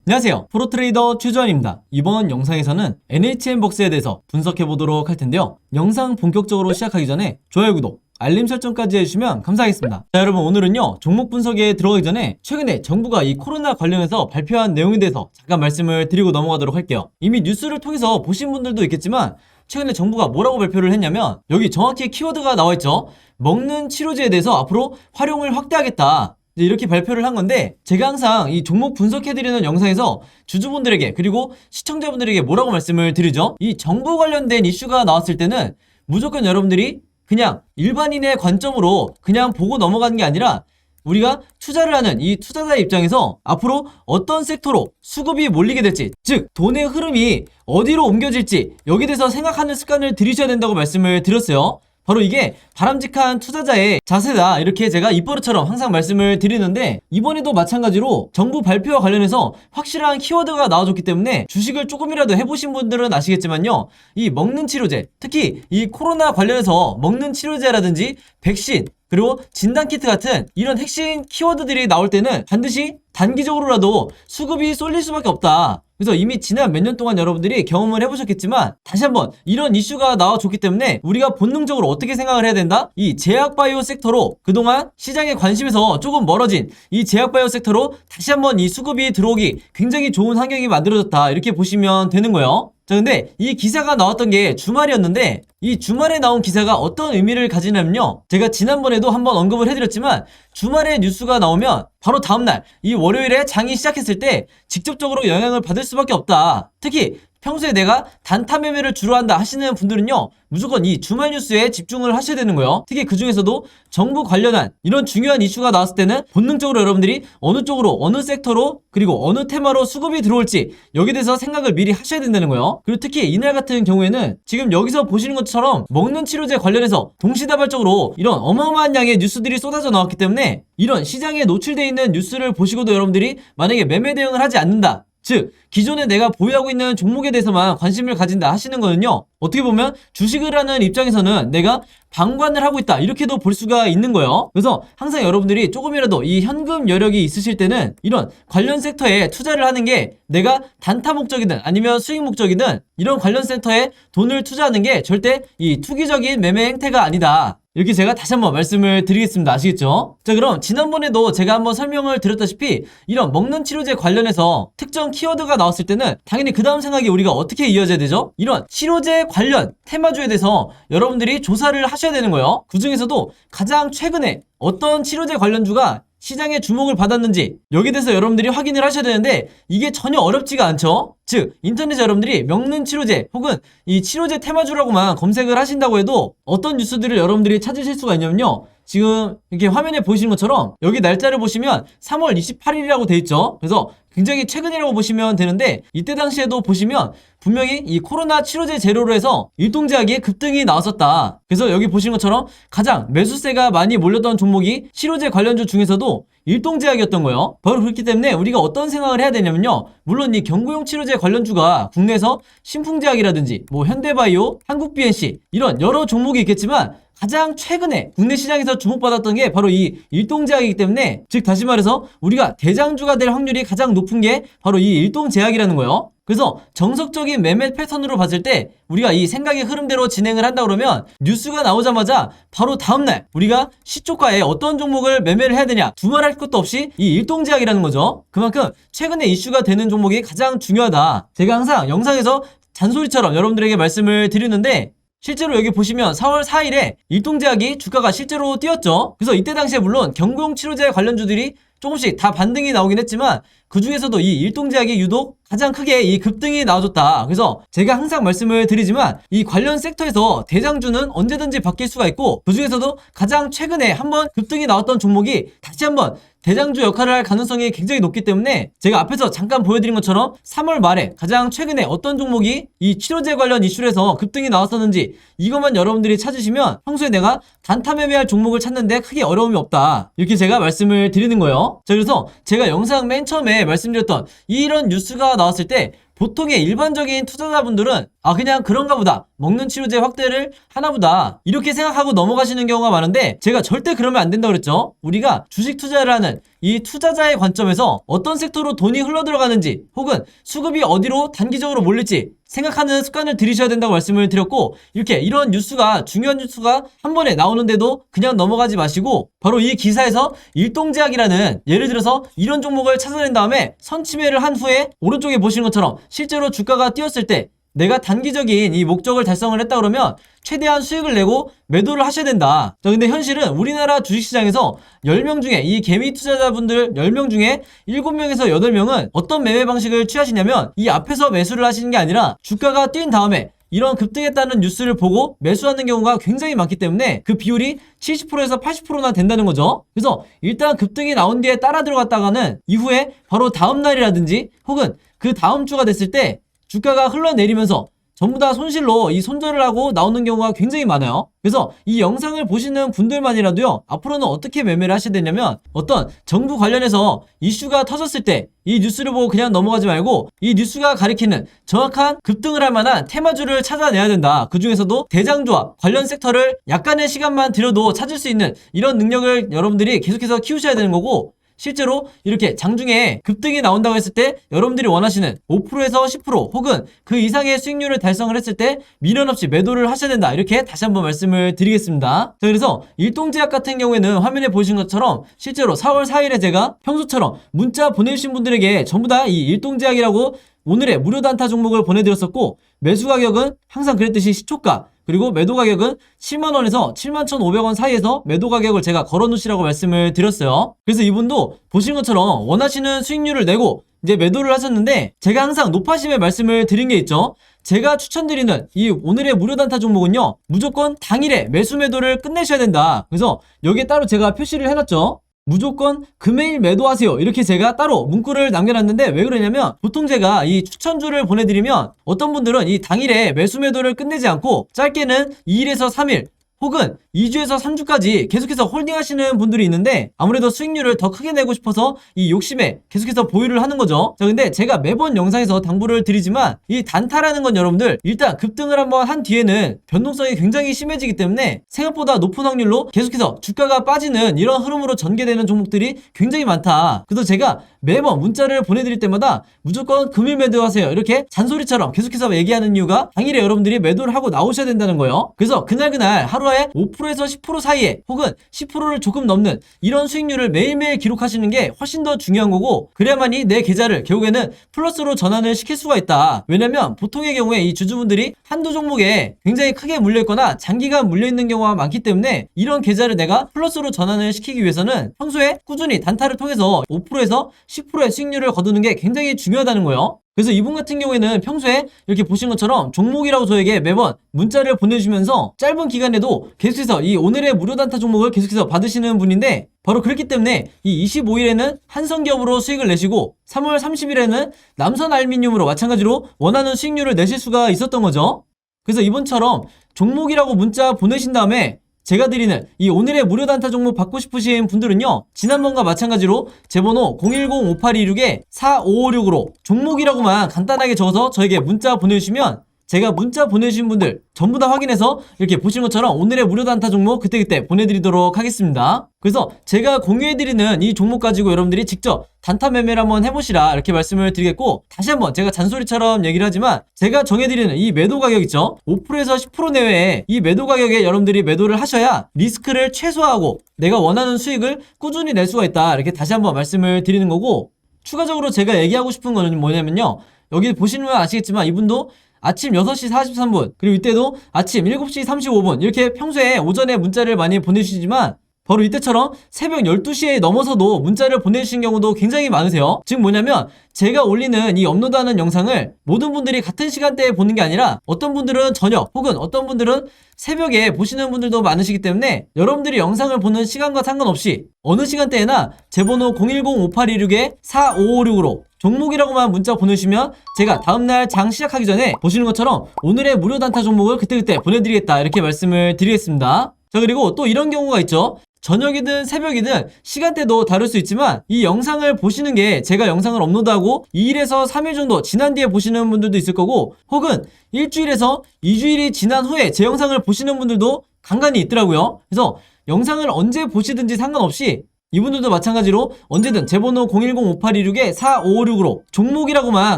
안녕하세요, 프로트레이더 최주환입니다. 이번 영상에서는 NHN벅스에 대해서 분석해보도록 할 텐데요. 영상 본격적으로 시작하기 전에 좋아요, 구독, 알림 설정까지 해주시면 감사하겠습니다. 자, 여러분, 오늘은요 종목 분석에 들어가기 전에 최근에 정부가 이 코로나 관련해서 발표한 내용에 대해서 잠깐 말씀을 드리고 넘어가도록 할게요. 이미 뉴스를 통해서 보신 분들도 있겠지만 최근에 정부가 뭐라고 발표를 했냐면, 여기 정확히 키워드가 나와있죠. 먹는 치료제에 대해서 앞으로 활용을 확대하겠다, 이렇게 발표를 한 건데, 제가 항상 이 종목 분석해드리는 영상에서 주주분들에게 그리고 시청자분들에게 뭐라고 말씀을 드리죠. 이 정부 관련된 이슈가 나왔을 때는 무조건 여러분들이 그냥 일반인의 관점으로 그냥 보고 넘어가는 게 아니라, 우리가 투자를 하는 이 투자자의 입장에서 앞으로 어떤 섹터로 수급이 몰리게 될지, 즉 돈의 흐름이 어디로 옮겨질지, 여기에 대해서 생각하는 습관을 들이셔야 된다고 말씀을 드렸어요. 바로 이게 바람직한 투자자의 자세다, 이렇게 제가 입버릇처럼 항상 말씀을 드리는데, 이번에도 마찬가지로 정부 발표와 관련해서 확실한 키워드가 나와줬기 때문에 주식을 조금이라도 해보신 분들은 아시겠지만요, 이 먹는 치료제, 특히 이 코로나 관련해서 먹는 치료제라든지 백신, 그리고 진단키트 같은 이런 핵심 키워드들이 나올 때는 반드시 단기적으로라도 수급이 쏠릴 수밖에 없다. 그래서 이미 지난 몇 년 동안 여러분들이 경험을 해보셨겠지만, 다시 한번 이런 이슈가 나와줬기 때문에 우리가 본능적으로 어떻게 생각을 해야 된다? 이 제약바이오 섹터로, 그동안 시장의 관심에서 조금 멀어진 이 제약바이오 섹터로 다시 한번 이 수급이 들어오기 굉장히 좋은 환경이 만들어졌다, 이렇게 보시면 되는 거예요. 자, 근데 이 기사가 나왔던 게 주말이었는데, 이 주말에 나온 기사가 어떤 의미를 가지냐면요, 제가 지난번에도 한번 언급을 해드렸지만, 주말에 뉴스가 나오면 바로 다음날 이 월요일에 장이 시작했을 때 직접적으로 영향을 받을 수밖에 없다. 특히 평소에 내가 단타 매매를 주로 한다 하시는 분들은요, 무조건 이 주말 뉴스에 집중을 하셔야 되는 거예요. 특히 그 중에서도 정부 관련한 이런 중요한 이슈가 나왔을 때는 본능적으로 여러분들이 어느 쪽으로, 어느 섹터로, 그리고 어느 테마로 수급이 들어올지, 여기에 대해서 생각을 미리 하셔야 된다는 거예요. 그리고 특히 이날 같은 경우에는 지금 여기서 보시는 것처럼 먹는 치료제 관련해서 동시다발적으로 이런 어마어마한 양의 뉴스들이 쏟아져 나왔기 때문에, 이런 시장에 노출되어 있는 뉴스를 보시고도 여러분들이 만약에 매매 대응을 하지 않는다, 즉 기존에 내가 보유하고 있는 종목에 대해서만 관심을 가진다 하시는 거는요, 어떻게 보면 주식을 하는 입장에서는 내가 방관을 하고 있다, 이렇게도 볼 수가 있는 거예요. 그래서 항상 여러분들이 조금이라도 이 현금 여력이 있으실 때는 이런 관련 섹터에 투자를 하는 게, 내가 단타 목적이든 아니면 수익 목적이든 이런 관련 섹터에 돈을 투자하는 게 절대 이 투기적인 매매 행태가 아니다, 이렇게 제가 다시 한번 말씀을 드리겠습니다. 아시겠죠? 자, 그럼 지난번에도 제가 한번 설명을 드렸다시피 이런 먹는 치료제 관련해서 특정 키워드가 나왔을 때는 당연히 그 다음 생각이 우리가 어떻게 이어져야 되죠? 이런 치료제 관련 테마주에 대해서 여러분들이 조사를 하셔야 되는 거예요. 그 중에서도 가장 최근에 어떤 치료제 관련주가 시장의 주목을 받았는지, 여기에 대해서 여러분들이 확인을 하셔야 되는데, 이게 전혀 어렵지가 않죠? 즉 인터넷에 여러분들이 먹는 치료제 혹은 이 치료제 테마주라고만 검색을 하신다고 해도 어떤 뉴스들을 여러분들이 찾으실 수가 있냐면요, 지금 이렇게 화면에 보이시는 것처럼 여기 날짜를 보시면 3월 28일이라고 돼 있죠. 그래서 굉장히 최근이라고 보시면 되는데, 이때 당시에도 보시면 분명히 이 코로나 치료제 재료로 해서 일동제약의 급등이 나왔었다. 그래서 여기 보시는 것처럼 가장 매수세가 많이 몰렸던 종목이 치료제 관련주 중에서도 일동제약이었던 거예요. 바로 그렇기 때문에 우리가 어떤 생각을 해야 되냐면요, 물론 이 경구용 치료제 관련주가 국내에서 신풍제약이라든지 뭐 현대바이오, 한국BNC 이런 여러 종목이 있겠지만, 가장 최근에 국내 시장에서 주목받았던 게 바로 이 일동제약이기 때문에, 즉 다시 말해서 우리가 대장주가 될 확률이 가장 높은 게 바로 이 일동제약이라는 거예요. 그래서 정석적인 매매 패턴으로 봤을 때 우리가 이 생각의 흐름대로 진행을 한다 그러면, 뉴스가 나오자마자 바로 다음날 우리가 시초가에 어떤 종목을 매매를 해야 되냐, 두말할 것도 없이 이 일동제약이라는 거죠. 그만큼 최근에 이슈가 되는 종목이 가장 중요하다. 제가 항상 영상에서 잔소리처럼 여러분들에게 말씀을 드리는데, 실제로 여기 보시면 4월 4일에 일동제약이 주가가 실제로 뛰었죠. 그래서 이때 당시에 물론 경구용 치료제 관련주들이 조금씩 다 반등이 나오긴 했지만, 그 중에서도 이 일동제약이 유독 가장 크게 이 급등이 나와줬다. 그래서 제가 항상 말씀을 드리지만, 이 관련 섹터에서 대장주는 언제든지 바뀔 수가 있고, 그 중에서도 가장 최근에 한번 급등이 나왔던 종목이 다시 한번 대장주 역할을 할 가능성이 굉장히 높기 때문에, 제가 앞에서 잠깐 보여드린 것처럼 3월 말에 가장 최근에 어떤 종목이 이 치료제 관련 이슈에서 급등이 나왔었는지, 이것만 여러분들이 찾으시면 평소에 내가 단타 매매할 종목을 찾는데 크게 어려움이 없다, 이렇게 제가 말씀을 드리는 거예요. 자, 그래서 제가 영상 맨 처음에 말씀드렸던 이런 뉴스가 나왔을 때 보통의 일반적인 투자자분들은 그냥 그런가 보다, 먹는 치료제 확대를 하나 보다, 이렇게 생각하고 넘어가시는 경우가 많은데, 제가 절대 그러면 안 된다고 그랬죠. 우리가 주식 투자를 하는 이 투자자의 관점에서 어떤 섹터로 돈이 흘러들어가는지 혹은 수급이 어디로 단기적으로 몰릴지 생각하는 습관을 들이셔야 된다고 말씀을 드렸고, 이렇게 이런 뉴스가, 중요한 뉴스가 한 번에 나오는데도 그냥 넘어가지 마시고 바로 이 기사에서 일동제약이라는, 예를 들어서 이런 종목을 찾아낸 다음에 선침해를 한 후에 오른쪽에 보시는 것처럼 실제로 주가가 뛰었을 때 내가 단기적인 이 목적을 달성을 했다 그러면 최대한 수익을 내고 매도를 하셔야 된다. 자, 근데 현실은 우리나라 주식시장에서 10명 중에, 이 개미 투자자분들 10명 중에 7명에서 8명은 어떤 매매 방식을 취하시냐면, 이 앞에서 매수를 하시는 게 아니라 주가가 뛴 다음에 이런 급등했다는 뉴스를 보고 매수하는 경우가 굉장히 많기 때문에 그 비율이 70%에서 80%나 된다는 거죠. 그래서 일단 급등이 나온 뒤에 따라 들어갔다가는 이후에 바로 다음 날이라든지 혹은 그 다음 주가 됐을 때 주가가 흘러내리면서 전부 다 손실로 이 손절을 하고 나오는 경우가 굉장히 많아요. 그래서 이 영상을 보시는 분들만이라도요, 앞으로는 어떻게 매매를 하셔야 되냐면, 어떤 정부 관련해서 이슈가 터졌을 때 이 뉴스를 보고 그냥 넘어가지 말고 이 뉴스가 가리키는 정확한 급등을 할 만한 테마주를 찾아내야 된다. 그 중에서도 대장주와 관련 섹터를 약간의 시간만 들여도 찾을 수 있는 이런 능력을 여러분들이 계속해서 키우셔야 되는 거고, 실제로 이렇게 장중에 급등이 나온다고 했을 때 여러분들이 원하시는 5%에서 10% 혹은 그 이상의 수익률을 달성을 했을 때 미련 없이 매도를 하셔야 된다. 이렇게 다시 한번 말씀을 드리겠습니다. 자, 그래서 일동제약 같은 경우에는 화면에 보신 것처럼 실제로 4월 4일에 제가 평소처럼 문자 보내주신 분들에게 전부 다 이 일동제약이라고 오늘의 무료 단타 종목을 보내드렸었고, 매수 가격은 항상 그랬듯이 시초가, 그리고 매도 가격은 7만원에서 71,500원 사이에서 매도 가격을 제가 걸어놓으시라고 말씀을 드렸어요. 그래서 이분도 보신 것처럼 원하시는 수익률을 내고 이제 매도를 하셨는데, 제가 항상 높아심에 말씀을 드린 게 있죠. 제가 추천드리는 이 오늘의 무료 단타 종목은요, 무조건 당일에 매수 매도를 끝내셔야 된다. 그래서 여기에 따로 제가 표시를 해놨죠. 무조건 금요일 매도하세요. 이렇게 제가 따로 문구를 남겨놨는데, 왜 그러냐면 보통 제가 이 추천주를 보내드리면 어떤 분들은 이 당일에 매수 매도를 끝내지 않고 짧게는 2일에서 3일 혹은 2주에서 3주까지 계속해서 홀딩하시는 분들이 있는데, 아무래도 수익률을 더 크게 내고 싶어서 이 욕심에 계속해서 보유를 하는 거죠. 자, 근데 제가 매번 영상에서 당부를 드리지만 이 단타라는 건 여러분들 일단 급등을 한번 한 뒤에는 변동성이 굉장히 심해지기 때문에 생각보다 높은 확률로 계속해서 주가가 빠지는 이런 흐름으로 전개되는 종목들이 굉장히 많다. 그래서 제가 매번 문자를 보내드릴 때마다 무조건 금일 매도하세요 이렇게 잔소리처럼 계속해서 얘기하는 이유가, 당일에 여러분들이 매도를 하고 나오셔야 된다는 거예요. 그래서 그날 하루에 5%에서 10% 사이에 혹은 10%를 조금 넘는 이런 수익률을 매일매일 기록하시는 게 훨씬 더 중요한 거고, 그래야만이 내 계좌를 결국에는 플러스로 전환을 시킬 수가 있다. 왜냐면 보통의 경우에 이 주주분들이 한두 종목에 굉장히 크게 물려있거나 장기간 물려있는 경우가 많기 때문에 이런 계좌를 내가 플러스로 전환을 시키기 위해서는 평소에 꾸준히 단타를 통해서 5%에서 10%의 수익률을 거두는 게 굉장히 중요하다는 거예요. 그래서 이분 같은 경우에는 평소에 이렇게 보신 것처럼 종목이라고 저에게 매번 문자를 보내주면서 짧은 기간에도 계속해서 이 오늘의 무료 단타 종목을 계속해서 받으시는 분인데, 바로 그렇기 때문에 이 25일에는 한성기업으로 수익을 내시고 3월 30일에는 남선알미늄으로 마찬가지로 원하는 수익률을 내실 수가 있었던 거죠. 그래서 이분처럼 종목이라고 문자 보내신 다음에 제가 드리는 이 오늘의 무료 단타 종목 받고 싶으신 분들은요, 지난번과 마찬가지로 제 번호 010-5826-4556으로 종목이라고만 간단하게 적어서 저에게 문자 보내주시면 제가 문자 보내주신 분들 전부 다 확인해서 이렇게 보시는 것처럼 오늘의 무료 단타 종목 그때그때 보내드리도록 하겠습니다. 그래서 제가 공유해드리는 이 종목 가지고 여러분들이 직접 단타 매매를 한번 해보시라 이렇게 말씀을 드리겠고, 다시 한번 제가 잔소리처럼 얘기를 하지만 제가 정해드리는 이 매도 가격 있죠, 5%에서 10% 내외에 이 매도 가격에 여러분들이 매도를 하셔야 리스크를 최소화하고 내가 원하는 수익을 꾸준히 낼 수가 있다. 이렇게 다시 한번 말씀을 드리는 거고, 추가적으로 제가 얘기하고 싶은 거는 뭐냐면요, 여기 보시면 아시겠지만 이분도 아침 6시 43분 그리고 이때도 아침 7시 35분 이렇게 평소에 오전에 문자를 많이 보내주시지만 바로 이때처럼 새벽 12시에 넘어서도 문자를 보내주신 경우도 굉장히 많으세요. 즉 뭐냐면 제가 올리는 이 업로드하는 영상을 모든 분들이 같은 시간대에 보는 게 아니라 어떤 분들은 저녁 혹은 어떤 분들은 새벽에 보시는 분들도 많으시기 때문에 여러분들이 영상을 보는 시간과 상관없이 어느 시간대에나 제 번호 010-5826-4556으로 종목이라고만 문자 보내주시면 제가 다음날 장 시작하기 전에 보시는 것처럼 오늘의 무료 단타 종목을 그때그때 보내드리겠다 이렇게 말씀을 드리겠습니다. 자, 그리고 또 이런 경우가 있죠. 저녁이든 새벽이든 시간대도 다를 수 있지만 이 영상을 보시는 게 제가 영상을 업로드하고 2일에서 3일 정도 지난 뒤에 보시는 분들도 있을 거고, 혹은 일주일에서 2주일이 지난 후에 제 영상을 보시는 분들도 간간히 있더라고요. 그래서 영상을 언제 보시든지 상관없이 이분들도 마찬가지로 언제든 제 번호 010-5826-4556으로 종목이라고만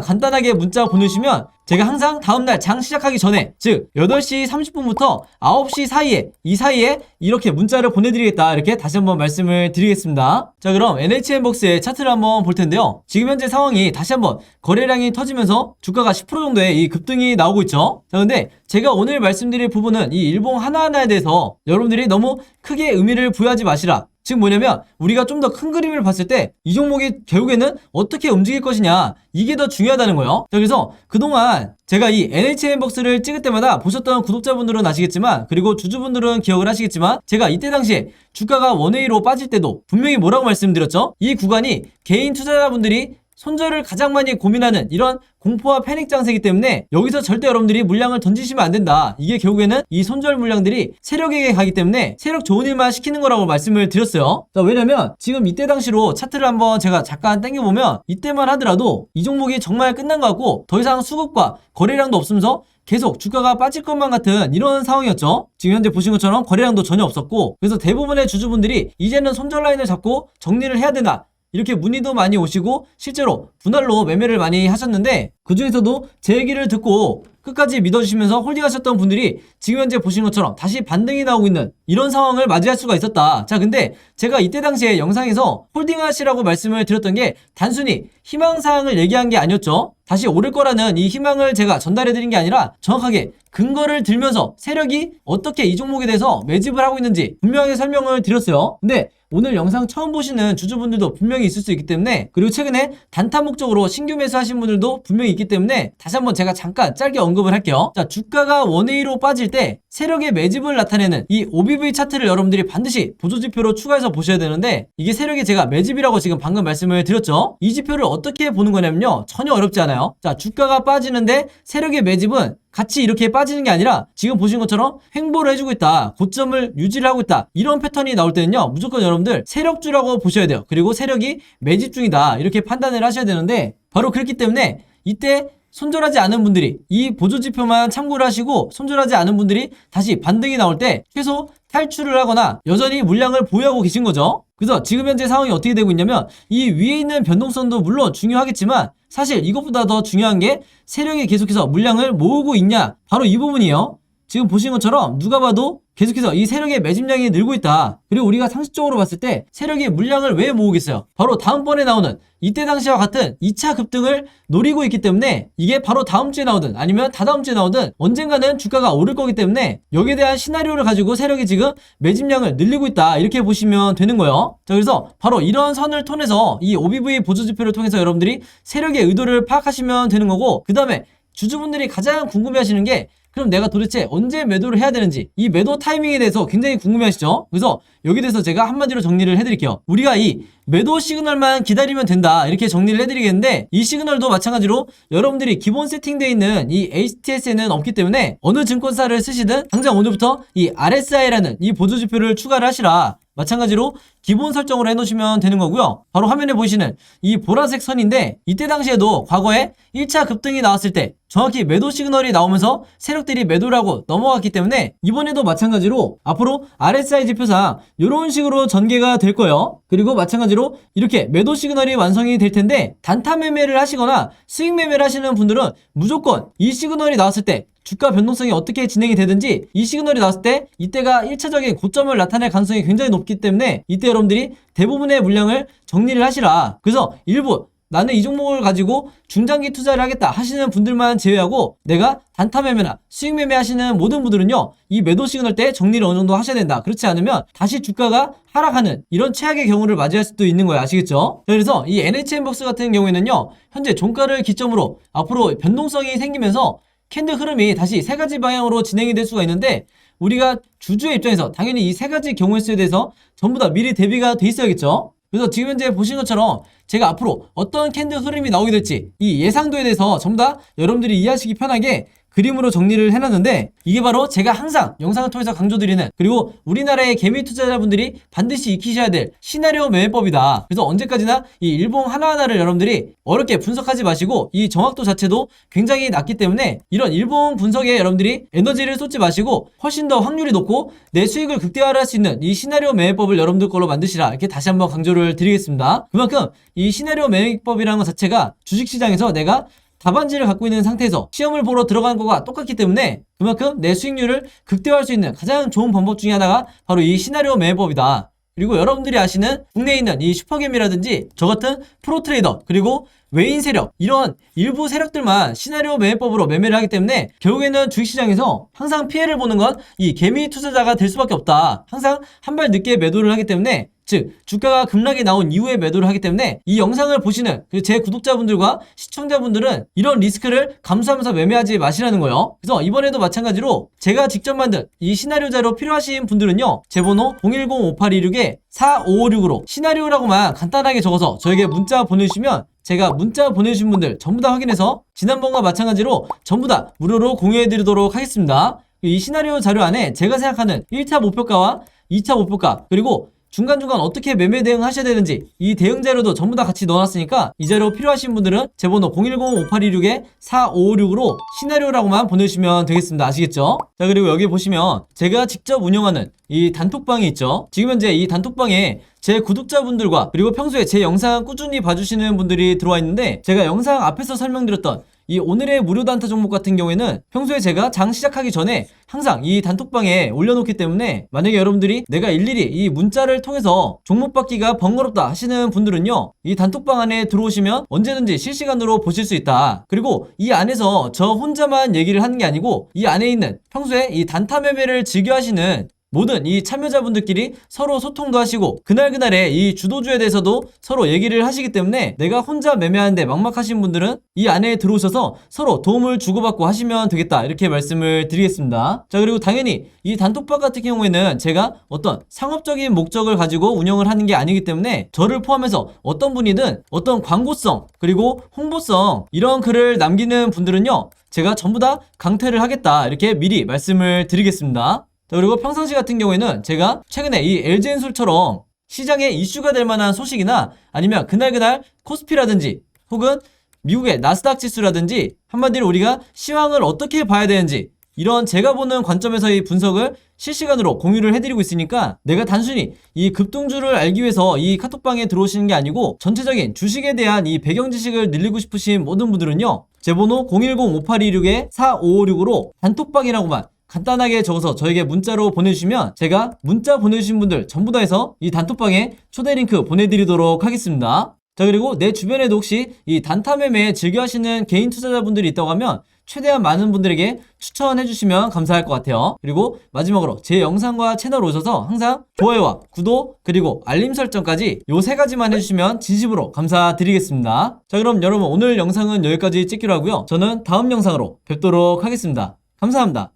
간단하게 문자 보내주시면 제가 항상 다음날 장 시작하기 전에, 즉 8시 30분부터 9시 사이에, 이 사이에 이렇게 문자를 보내드리겠다, 이렇게 다시 한번 말씀을 드리겠습니다. 자, 그럼 NHN벅스의 차트를 한번 볼 텐데요. 지금 현재 상황이 다시 한번 거래량이 터지면서 주가가 10% 정도의 이 급등이 나오고 있죠. 자, 근데 제가 오늘 말씀드릴 부분은 이 일봉 하나하나에 대해서 여러분들이 너무 크게 의미를 부여하지 마시라. 즉 뭐냐면 우리가 좀 더 큰 그림을 봤을 때 이 종목이 결국에는 어떻게 움직일 것이냐, 이게 더 중요하다는 거예요. 자, 그래서 그동안 제가 이 NHN벅스를 찍을 때마다 보셨던 구독자분들은 아시겠지만, 그리고 주주분들은 기억을 하시겠지만, 제가 이때 당시에 주가가 원웨이로 빠질 때도 분명히 뭐라고 말씀드렸죠? 이 구간이 개인 투자자분들이 손절을 가장 많이 고민하는 이런 공포와 패닉 장세이기 때문에 여기서 절대 여러분들이 물량을 던지시면 안 된다. 이게 결국에는 이 손절 물량들이 세력에게 가기 때문에 세력 좋은 일만 시키는 거라고 말씀을 드렸어요. 자, 왜냐면 지금 이때 당시로 차트를 한번 제가 잠깐 당겨보면 이때만 하더라도 이 종목이 정말 끝난 것 같고 더 이상 수급과 거래량도 없으면서 계속 주가가 빠질 것만 같은 이런 상황이었죠. 지금 현재 보신 것처럼 거래량도 전혀 없었고, 그래서 대부분의 주주분들이 이제는 손절 라인을 잡고 정리를 해야 된다, 이렇게 문의도 많이 오시고 실제로 분할로 매매를 많이 하셨는데, 그 중에서도 제 얘기를 듣고 끝까지 믿어주시면서 홀딩하셨던 분들이 지금 현재 보신 것처럼 다시 반등이 나오고 있는 이런 상황을 맞이할 수가 있었다. 자, 근데 제가 이때 당시에 영상에서 홀딩하시라고 말씀을 드렸던 게 단순히 희망사항을 얘기한 게 아니었죠. 다시 오를 거라는 이 희망을 제가 전달해드린 게 아니라 정확하게 근거를 들면서 세력이 어떻게 이 종목에 대해서 매집을 하고 있는지 분명하게 설명을 드렸어요. 근데 오늘 영상 처음 보시는 주주분들도 분명히 있을 수 있기 때문에, 그리고 최근에 단타 목적으로 신규 매수하신 분들도 분명히 있기 때문에 다시 한번 제가 잠깐 짧게 언급을 할게요. 자, 주가가 원웨이로 빠질 때 세력의 매집을 나타내는 이 OBV 차트를 여러분들이 반드시 보조지표로 추가해서 보셔야 되는데, 이게 세력이 제가 매집이라고 지금 방금 말씀을 드렸죠. 이 지표를 어떻게 보는 거냐면요, 전혀 어렵지 않아요. 자, 주가가 빠지는데 세력의 매집은 같이 이렇게 빠지는 게 아니라 지금 보신 것처럼 횡보를 해주고 있다, 고점을 유지를 하고 있다, 이런 패턴이 나올 때는요 무조건 여러분들 세력주라고 보셔야 돼요. 그리고 세력이 매집 중이다, 이렇게 판단을 하셔야 되는데, 바로 그렇기 때문에 이때 손절하지 않은 분들이 이 보조지표만 참고를 하시고 손절하지 않은 분들이 다시 반등이 나올 때 최소 탈출을 하거나 여전히 물량을 보유하고 계신 거죠. 그래서 지금 현재 상황이 어떻게 되고 있냐면, 이 위에 있는 변동성도 물론 중요하겠지만 사실 이것보다 더 중요한 게 세력이 계속해서 물량을 모으고 있냐, 바로 이 부분이에요. 지금 보신 것처럼 누가 봐도 계속해서 이 세력의 매집량이 늘고 있다. 그리고 우리가 상식적으로 봤을 때 세력이 물량을 왜 모으겠어요? 바로 다음번에 나오는 이때 당시와 같은 2차 급등을 노리고 있기 때문에, 이게 바로 다음 주에 나오든 아니면 다다음 주에 나오든 언젠가는 주가가 오를 거기 때문에 여기에 대한 시나리오를 가지고 세력이 지금 매집량을 늘리고 있다, 이렇게 보시면 되는 거예요. 자, 그래서 바로 이런 선을 통해서 이 OBV 보조지표를 통해서 여러분들이 세력의 의도를 파악하시면 되는 거고, 그 다음에 주주분들이 가장 궁금해하시는 게 그럼 내가 도대체 언제 매도를 해야 되는지, 이 매도 타이밍에 대해서 굉장히 궁금해하시죠? 그래서 여기 대해서 제가 한마디로 정리를 해드릴게요. 우리가 이 매도 시그널만 기다리면 된다, 이렇게 정리를 해드리겠는데, 이 시그널도 마찬가지로 여러분들이 기본 세팅되어 있는 이 HTS에는 없기 때문에 어느 증권사를 쓰시든 당장 오늘부터 이 RSI라는 이 보조지표를 추가를 하시라, 마찬가지로 기본 설정으로 해놓으시면 되는 거고요. 바로 화면에 보이시는 이 보라색 선인데, 이때 당시에도 과거에 1차 급등이 나왔을 때 정확히 매도 시그널이 나오면서 세력들이 매도를 하고 넘어갔기 때문에 이번에도 마찬가지로 앞으로 RSI 지표상 이런 식으로 전개가 될 거예요. 그리고 마찬가지로 이렇게 매도 시그널이 완성이 될 텐데, 단타 매매를 하시거나 수익 매매를 하시는 분들은 무조건 이 시그널이 나왔을 때 주가 변동성이 어떻게 진행이 되든지 이 시그널이 나왔을 때 이때가 1차적인 고점을 나타낼 가능성이 굉장히 높기 때문에 이때 여러분들이 대부분의 물량을 정리를 하시라. 그래서 일부 나는 이 종목을 가지고 중장기 투자를 하겠다 하시는 분들만 제외하고, 내가 단타 매매나 수익 매매 하시는 모든 분들은요 이 매도 시그널 때 정리를 어느 정도 하셔야 된다. 그렇지 않으면 다시 주가가 하락하는 이런 최악의 경우를 맞이할 수도 있는 거예요. 아시겠죠? 그래서 이 NHN벅스 같은 경우에는요 현재 종가를 기점으로 앞으로 변동성이 생기면서 캔들 흐름이 다시 세 가지 방향으로 진행이 될 수가 있는데, 우리가 주주의 입장에서 당연히 이 세 가지 경우의 수에 대해서 전부 다 미리 대비가 돼 있어야겠죠. 그래서 지금 현재 보신 것처럼 제가 앞으로 어떤 캔들 흐름이 나오게 될지 이 예상도에 대해서 전부 다 여러분들이 이해하시기 편하게 그림으로 정리를 해놨는데 이게 바로 제가 항상 영상을 통해서 강조드리는, 그리고 우리나라의 개미 투자자분들이 반드시 익히셔야 될 시나리오 매매법이다. 그래서 언제까지나 이 일봉 하나하나를 여러분들이 어렵게 분석하지 마시고 이 정확도 자체도 굉장히 낮기 때문에 이런 일봉 분석에 여러분들이 에너지를 쏟지 마시고 훨씬 더 확률이 높고 내 수익을 극대화할 수 있는 이 시나리오 매매법을 여러분들 걸로 만드시라, 이렇게 다시 한번 강조를 드리겠습니다. 그만큼 이 시나리오 매매법이라는 것 자체가 주식시장에서 내가 답안지를 갖고 있는 상태에서 시험을 보러 들어간 거가 똑같기 때문에 그만큼 내 수익률을 극대화할 수 있는 가장 좋은 방법 중에 하나가 바로 이 시나리오 매매법이다. 그리고 여러분들이 아시는 국내에 있는 이 슈퍼개미라든지 저 같은 프로트레이더, 그리고 외인 세력, 이런 일부 세력들만 시나리오 매매법으로 매매를 하기 때문에 결국에는 주식시장에서 항상 피해를 보는 건 이 개미 투자자가 될 수밖에 없다. 항상 한 발 늦게 매도를 하기 때문에, 즉 주가가 급락이 나온 이후에 매도를 하기 때문에 이 영상을 보시는 제 구독자분들과 시청자분들은 이런 리스크를 감수하면서 매매하지 마시라는 거예요. 그래서 이번에도 마찬가지로 제가 직접 만든 이 시나리오 자료 필요하신 분들은요, 제 번호 010-5826-4556으로 시나리오라고만 간단하게 적어서 저에게 문자 보내주시면 제가 문자 보내주신 분들 전부 다 확인해서 지난번과 마찬가지로 전부 다 무료로 공유해드리도록 하겠습니다. 이 시나리오 자료 안에 제가 생각하는 1차 목표가와 2차 목표가, 그리고 중간중간 어떻게 매매 대응하셔야 되는지 이 대응 자료도 전부 다 같이 넣어놨으니까 이 자료 필요하신 분들은 제 번호 010-5826-4556으로 시나리오라고만 보내주시면 되겠습니다. 아시겠죠? 자, 그리고 여기 보시면 제가 직접 운영하는 이 단톡방이 있죠. 지금 현재 이 단톡방에 제 구독자분들과 그리고 평소에 제 영상 꾸준히 봐주시는 분들이 들어와 있는데, 제가 영상 앞에서 설명드렸던 이 오늘의 무료 단타 종목 같은 경우에는 평소에 제가 장 시작하기 전에 항상 이 단톡방에 올려놓기 때문에 만약에 여러분들이 내가 일일이 이 문자를 통해서 종목 받기가 번거롭다 하시는 분들은요, 이 단톡방 안에 들어오시면 언제든지 실시간으로 보실 수 있다. 그리고 이 안에서 저 혼자만 얘기를 하는 게 아니고 이 안에 있는 평소에 이 단타 매매를 즐겨 하시는 모든 이 참여자분들끼리 서로 소통도 하시고 그날그날의 이 주도주에 대해서도 서로 얘기를 하시기 때문에 내가 혼자 매매하는데 막막하신 분들은 이 안에 들어오셔서 서로 도움을 주고받고 하시면 되겠다, 이렇게 말씀을 드리겠습니다. 자, 그리고 당연히 이 단톡방 같은 경우에는 제가 어떤 상업적인 목적을 가지고 운영을 하는 게 아니기 때문에 저를 포함해서 어떤 분이든 어떤 광고성 그리고 홍보성 이런 글을 남기는 분들은요, 제가 전부 다 강퇴를 하겠다, 이렇게 미리 말씀을 드리겠습니다. 그리고 평상시 같은 경우에는 제가 최근에 이 LG엔솔처럼 시장에 이슈가 될 만한 소식이나 아니면 그날 코스피라든지 혹은 미국의 나스닥 지수라든지 한마디로 우리가 시황을 어떻게 봐야 되는지 이런 제가 보는 관점에서의 분석을 실시간으로 공유를 해드리고 있으니까 내가 단순히 이 급등주를 알기 위해서 이 카톡방에 들어오시는 게 아니고 전체적인 주식에 대한 이 배경 지식을 늘리고 싶으신 모든 분들은요, 제 번호 010-5826-4556으로 단톡방이라고만 간단하게 적어서 저에게 문자로 보내주시면 제가 문자 보내주신 분들 전부 다 해서 이 단톡방에 초대 링크 보내드리도록 하겠습니다. 자, 그리고 내 주변에도 혹시 이 단타 매매 즐겨 하시는 개인 투자자분들이 있다고 하면 최대한 많은 분들에게 추천해 주시면 감사할 것 같아요. 그리고 마지막으로 제 영상과 채널 오셔서 항상 좋아요와 구독 그리고 알림 설정까지 요 세 가지만 해주시면 진심으로 감사드리겠습니다. 자, 그럼 여러분 오늘 영상은 여기까지 찍기로 하고요. 저는 다음 영상으로 뵙도록 하겠습니다. 감사합니다.